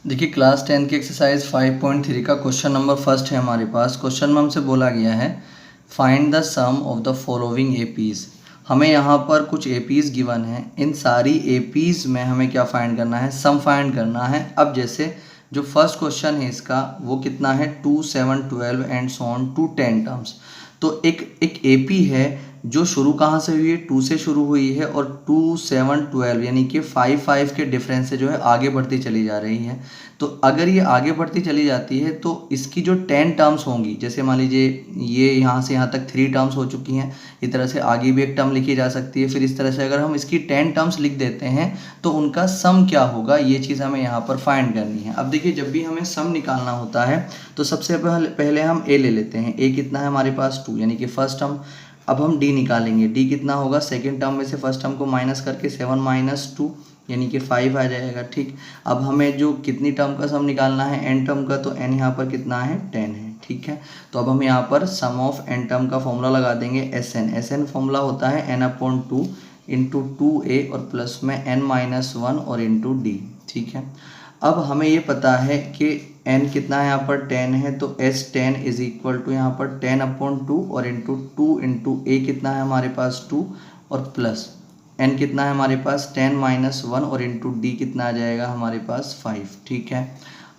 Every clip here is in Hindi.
देखिए क्लास 10 की एक्सरसाइज 5.3 का क्वेश्चन नंबर फर्स्ट है हमारे पास। क्वेश्चन में हमसे बोला गया है find the sum of the following APs. हमें यहाँ पर कुछ एपीज़ गिवन है, इन सारी एपीज़ में हमें क्या फाइंड करना है, सम फाइंड करना है। अब जैसे जो फर्स्ट क्वेश्चन है इसका वो कितना है 2, 7, 12 and so on to 10 terms. तो एक एपी है जो शुरू कहाँ से हुई है, 2 से शुरू हुई है और 2, 7, 12 यानी कि 5, 5 के डिफरेंस से जो है आगे बढ़ती चली जा रही है। तो अगर ये आगे बढ़ती चली जाती है तो इसकी जो 10 टर्म्स होंगी, जैसे मान लीजिए ये यहाँ से यहाँ तक 3 टर्म्स हो चुकी हैं, इस तरह से आगे भी एक टर्म लिखी जा सकती है। फिर इस तरह से अगर हम इसकी 10 टर्म्स लिख देते हैं तो उनका सम क्या होगा, ये चीज़ हमें यहाँ पर फाइंड करनी है। अब देखिए जब भी हमें सम निकालना होता है तो सबसे पहले हम ए ले लेते हैं। ए कितना है हमारे पास 2 यानी कि फर्स्ट टर्म। अब हम डी निकालेंगे, डी कितना होगा, सेकेंड टर्म में से फर्स्ट टर्म को माइनस करके 7 - 2 यानी कि 5 आ जाएगा। ठीक, अब हमें जो कितनी टर्म का सम निकालना है, एन टर्म का, तो एन यहाँ पर कितना है 10 है। ठीक है, तो अब हम यहाँ पर सम ऑफ एन टर्म का फॉर्मूला लगा देंगे S n. S n formula होता है n/2 इंटू 2a और प्लस में n-1 और इंटू डी। ठीक है, अब हमें ये पता है कि n कितना है यहाँ पर 10 है, तो S10 इज इक्वल टू यहाँ पर 10/2 और इंटू 2 इंटू a कितना है हमारे पास 2 और प्लस n कितना है हमारे पास 10 - 1 और इंटू d कितना आ जाएगा हमारे पास 5। ठीक है,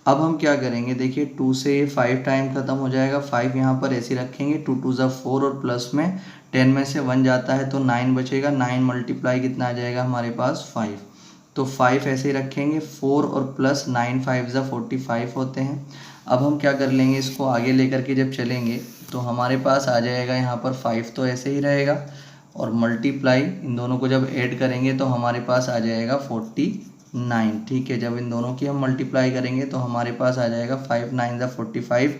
अब हम क्या करेंगे, देखिए 2 से ये 5 टाइम ख़त्म हो जाएगा, 5 यहाँ पर ऐसे रखेंगे, 2 2 ज़ा 4 और प्लस में 10 में से 1 जाता है तो 9 बचेगा। 9 मल्टीप्लाई कितना आ जाएगा हमारे पास 5, तो 5 ऐसे ही रखेंगे, 4 और प्लस 9 5 ज़ा 45 होते हैं। अब हम क्या कर लेंगे, इसको आगे लेकर के जब चलेंगे तो हमारे पास आ जाएगा यहाँ पर 5 तो ऐसे ही रहेगा और मल्टीप्लाई इन दोनों को जब ऐड करेंगे तो हमारे पास आ जाएगा 49। ठीक है, जब इन दोनों की हम मल्टीप्लाई करेंगे तो हमारे पास आ जाएगा 5 9 ज़ा 45,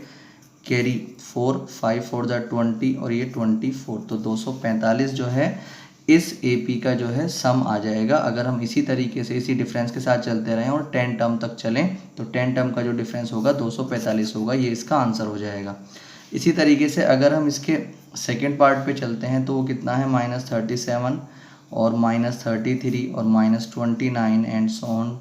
कैरी 4, 5 4 ज़ा 20 और ये 24, तो 245 जो है इस AP का जो है सम आ जाएगा। अगर हम इसी तरीके से इसी डिफरेंस के साथ चलते रहें और 10 टर्म तक चलें तो 10 टर्म का जो डिफरेंस होगा 245 होगा, ये इसका आंसर हो जाएगा। इसी तरीके से अगर हम इसके सेकेंड पार्ट पे चलते हैं तो वो कितना है -37 और -33 और -29 एंड सो ऑन,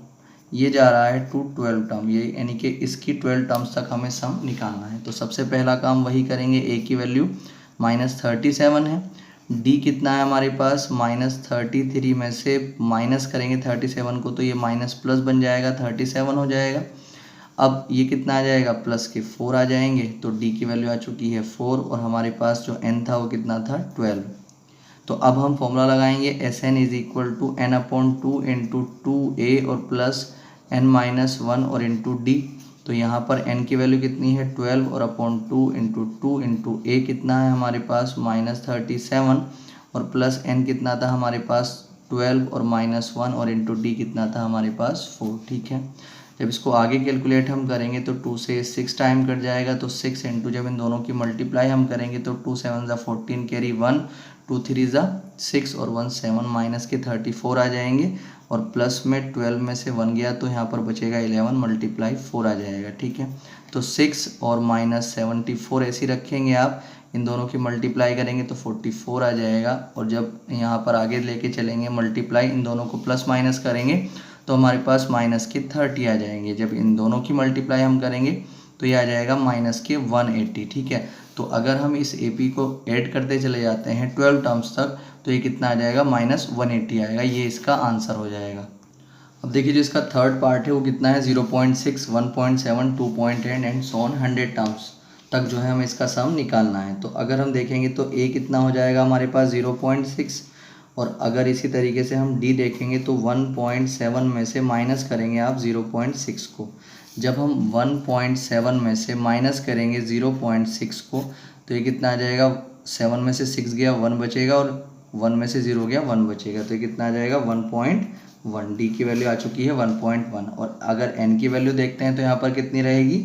ये जा रहा है टू 12 टर्म, ये यानी कि इसकी 12 टर्म्स तक हमें सम निकालना है। तो सबसे पहला काम वही करेंगे, ए की वैल्यू -37 है, डी कितना है हमारे पास -33 में से माइनस करेंगे 37 को तो ये माइनस प्लस बन जाएगा, 37 हो जाएगा। अब ये कितना आ जाएगा, प्लस के 4 आ जाएंगे, तो डी की वैल्यू आ चुकी है 4 और हमारे पास जो एन था वो कितना था 12। तो अब हम फॉर्मूला लगाएंगे S n is equal to n/2 into 2a और प्लस n-1 और इंटू डी। तो यहाँ पर n की वैल्यू कितनी है 12 और /2 इंटू 2 इंटू a कितना है हमारे पास -37 और प्लस n कितना था हमारे पास 12 और -1 और इंटू डी कितना था हमारे पास 4। ठीक है, जब इसको आगे कैलकुलेट हम करेंगे तो 2 से 6 टाइम कट जाएगा, तो 6 इंटू जब इन दोनों की मल्टीप्लाई हम करेंगे तो 2 7 ज़ा 14 कैरी 1, 2 3 ज़ा 6 और 1 7 माइनस के 34 आ जाएंगे और प्लस में 12 में से 1 गया तो यहाँ पर बचेगा 11 मल्टीप्लाई 4 आ जाएगा। ठीक है, तो 6 और -74 ऐसे रखेंगे आप, इन दोनों की मल्टीप्लाई करेंगे तो 44 आ जाएगा और जब यहाँ पर आगे लेके चलेंगे मल्टीप्लाई इन दोनों को प्लस माइनस करेंगे तो हमारे पास माइनस के 30 आ जाएंगे। जब इन दोनों की मल्टीप्लाई हम करेंगे तो ये आ जाएगा माइनस के 180। ठीक है, तो अगर हम इस AP को ऐड करते चले जाते हैं 12 टर्म्स तक तो ये कितना आ जाएगा -180 आएगा, ये इसका आंसर हो जाएगा। अब देखिए जो इसका थर्ड पार्ट है वो कितना है 0.6, 1.7, 2.8 एंड सो ऑन 100 टर्म्स तक जो है हमें इसका सम निकालना है। तो अगर हम देखेंगे तो A कितना हो जाएगा हमारे पास 0.6 और अगर इसी तरीके से हम D देखेंगे तो 1.7 में से माइनस करेंगे आप 0.6 को। जब हम 1.7 में से माइनस करेंगे 0.6 को तो ये कितना आ जाएगा, 7 में से 6 गया 1 बचेगा और 1 में से 0 गया 1 बचेगा, तो ये कितना आ जाएगा 1.1। डी की वैल्यू आ चुकी है 1.1 और अगर एन की वैल्यू देखते हैं तो यहाँ पर कितनी रहेगी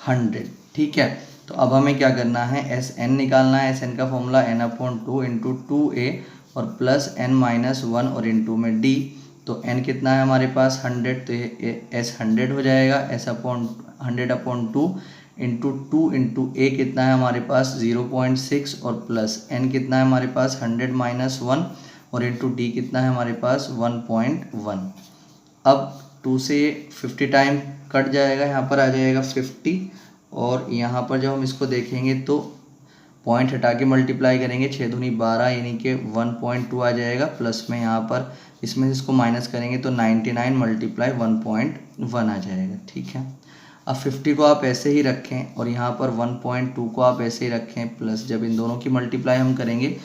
100। ठीक है, तो अब हमें क्या करना है, एस एन निकालना है। एस एन का फॉर्मूला n/2 इंटू 2a और प्लस n-1 और इंटू में d। तो n कितना है हमारे पास 100, तो ये s 100 हो जाएगा, s/100/2 इंटू 2 इंटू a कितना है हमारे पास 0.6 और प्लस n कितना है हमारे पास 100 - 1 और इंटू डी कितना है हमारे पास 1.1। अब 2 से 50 टाइम कट जाएगा, यहाँ पर आ जाएगा 50 और यहाँ पर जब हम इसको देखेंगे तो पॉइंट हटा के मल्टीप्लाई करेंगे, 6 दूनी 12 यानी कि 1.2 आ जाएगा, प्लस में यहाँ पर इसमें से इसको माइनस करेंगे तो 99 मल्टीप्लाई 1.1 आ जाएगा। ठीक है, अब 50 को आप ऐसे ही रखें और यहाँ पर 1.2 को आप ऐसे ही रखें, प्लस जब इन दोनों की मल्टीप्लाई हम करेंगे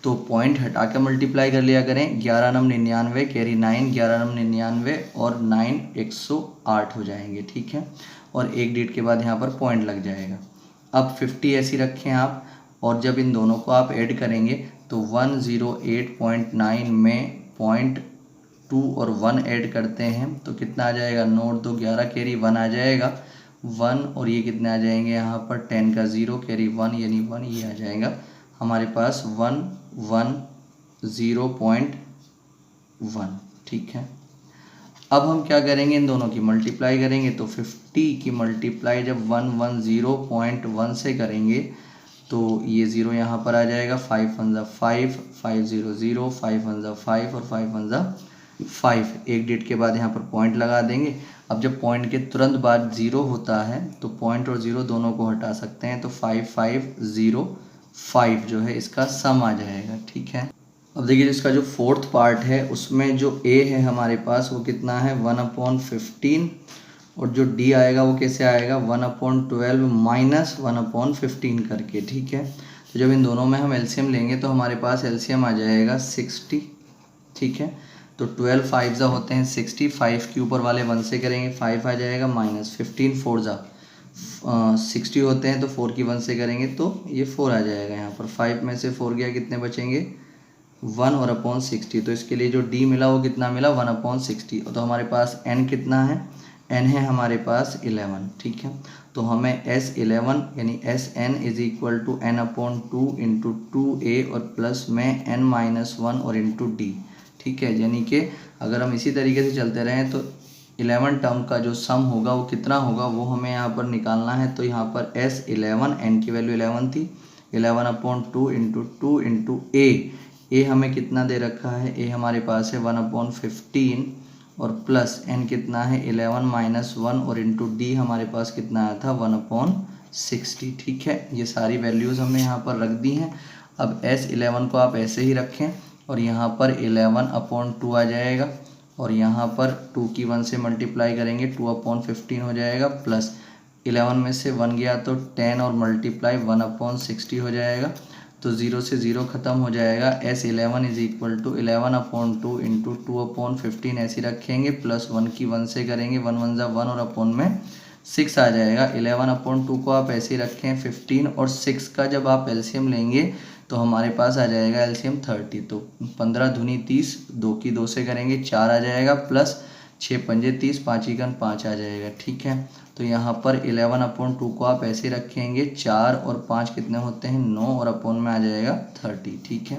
तो पॉइंट हटा के मल्टीप्लाई कर लिया करें, 11 नम 99 कैरी 9, 11 नम 99 और 9 108 हो जाएंगे। ठीक है, और एक डिजिट के बाद यहाँ पर पॉइंट लग जाएगा। अब 50 ऐसी रखें आप और जब इन दोनों को आप ऐड करेंगे तो 108.9 में 0.2 और 1 ऐड करते हैं तो कितना आ जाएगा, नोट दो 11 कैरी 1 आ जाएगा 1 और ये कितने आ जाएंगे यहाँ पर 10 का 0 कैरी 1 यानी 1, ये आ जाएगा हमारे पास 110.1। ठीक है, अब हम क्या करेंगे, इन दोनों की मल्टीप्लाई करेंगे तो 50 की मल्टीप्लाई जब 110.1 से करेंगे तो ये 0 यहाँ पर आ जाएगा, 5 1 5, 5 0 0, 5 1 5 और 5 1 5, एक डिजिट के बाद यहाँ पर पॉइंट लगा देंगे। अब जब पॉइंट के तुरंत बाद 0 होता है तो पॉइंट और 0 दोनों को हटा सकते हैं तो 5505 जो है इसका सम आ जाएगा। ठीक है, अब देखिए इसका जो फोर्थ पार्ट है उसमें जो a है हमारे पास वो कितना है 1/15 और जो d आएगा वो कैसे आएगा 1/12 माइनस 1/15 करके। ठीक है, तो जब इन दोनों में हम एलसीएम लेंगे तो हमारे पास एलसीएम आ जाएगा 60। ठीक है, तो 12 5 जा होते हैं 60, 5 के ऊपर वाले 1 से करेंगे 5 आ जाएगा, माइनस 15 4 जा 60 होते हैं तो 4 की 1 से करेंगे तो ये 4 आ जाएगा। यहाँ पर 5 में से 4 गया, कितने बचेंगे 1 और अपॉन 60, तो इसके लिए जो d मिला वो कितना मिला 1/60। तो हमारे पास n कितना है, n है हमारे पास 11। ठीक है, तो हमें S11 यानी Sn is equal to n/2 into 2a और प्लस में n-1 और इंटू d। ठीक है, यानी कि अगर हम इसी तरीके से चलते रहें तो 11 टर्म का जो सम होगा वो कितना होगा वो हमें यहाँ पर निकालना है। तो यहाँ पर S11 n की वैल्यू 11 थी, 11/2 इंटू 2 इंटू a हमें कितना दे रखा है, a हमारे पास है 1/15 और प्लस n कितना है 11-1 और इंटू d हमारे पास कितना आया था 1/60। ठीक है, ये सारी वैल्यूज़ हमने यहाँ पर रख दी हैं। अब S11 को आप ऐसे ही रखें और यहाँ पर 11/2 आ जाएगा और यहाँ पर 2 की 1 से मल्टीप्लाई करेंगे 2/15 हो जाएगा, प्लस 11 में से 1 गया तो 10 और मल्टीप्लाई 1/60 हो जाएगा, तो 0 से 0 ख़त्म हो जाएगा। S11 is equal to 11/2 into 2/15 ऐसे रखेंगे, प्लस 1 की 1 से करेंगे 1 1 जा 1 और अपॉन में 6 आ जाएगा। 11/2 को आप ऐसे ही रखें, 15 और 6 का जब आप एलसीएम लेंगे तो हमारे पास आ जाएगा एलसीएम 30, तो 15 दूनी 30, 2 की 2 से करेंगे 4 आ जाएगा, प्लस 6 पंजे 30, 5 इकन 5 आ जाएगा। ठीक है, तो यहाँ पर 11/2 को आप ऐसे रखेंगे, 4 और 5 कितने होते हैं 9 और अपॉन में आ जाएगा 30। ठीक है,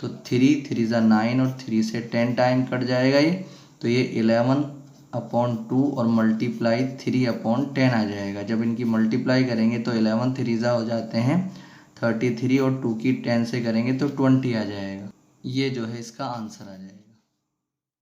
तो 3 जा 9 और 3 से 10 टाइम कट जाएगा ये, तो ये 11/2 और मल्टीप्लाई 3/10 आ जाएगा। जब इनकी मल्टीप्लाई करेंगे तो 11 3 जा हो जाते हैं 33 और 2 की 10 से करेंगे तो 20 आ जाएगा। ये जो है इसका आंसर आ जाएगा।